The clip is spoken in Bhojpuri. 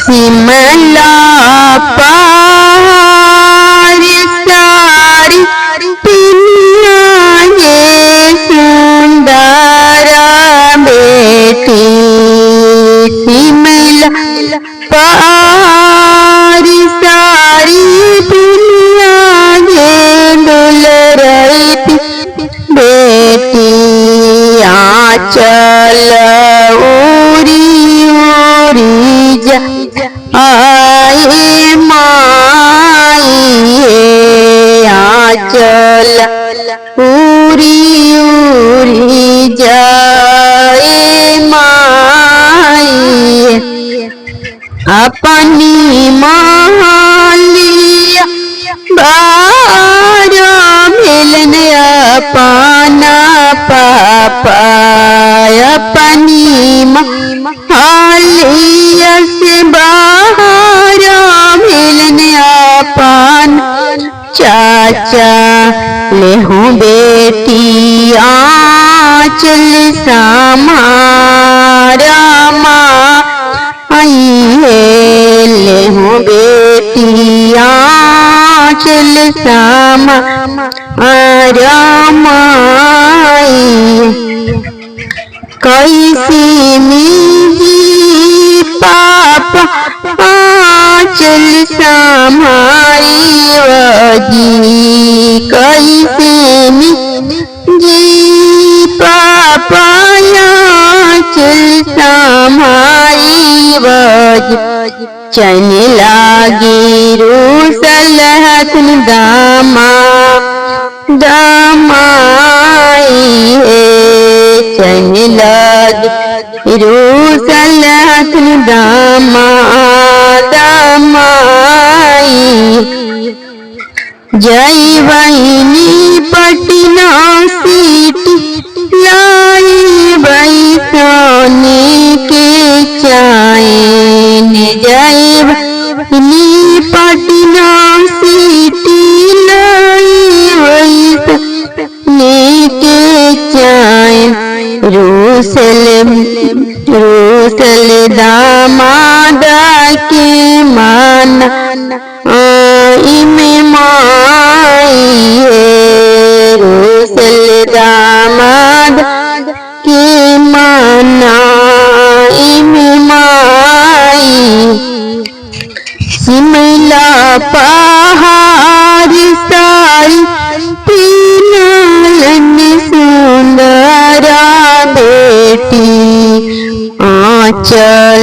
शिमला पार सारी पिनिया ये सुंदर बेटी। शिमला पार सारी पिनिया ये दुलरती बेटी। आंचल उरी उरी जा आए माई आंचल उरी उरी जाए माई। अपनी मालिया बारा मिलन अपना पापा। अपनी मालिया से बारा मिलन अपन चाचा। ले हूँ बेटी आंचल समारा माँ आई है। ले हूँ बेटी आंचल समारा माई। कैसी मिली पापा आंचल समारी वजी। कैसे मिली पापा आंचल समारी वजी। चन लागी रूसल हथन दामा दामाई है। चन लागी रूसल हथन दामा दामाई। जय बहिनी पटना सीटी लाई बई सोने के चैन। जय बहिनी पटना सीटी लाई बई सोने के चैन। रूसल रूसल दामाद के मान में माई है। रूसल दामाद के मनाई में माई। शिमला पहाड़ सारी पिनलन सुंदरा बेटी। आंचल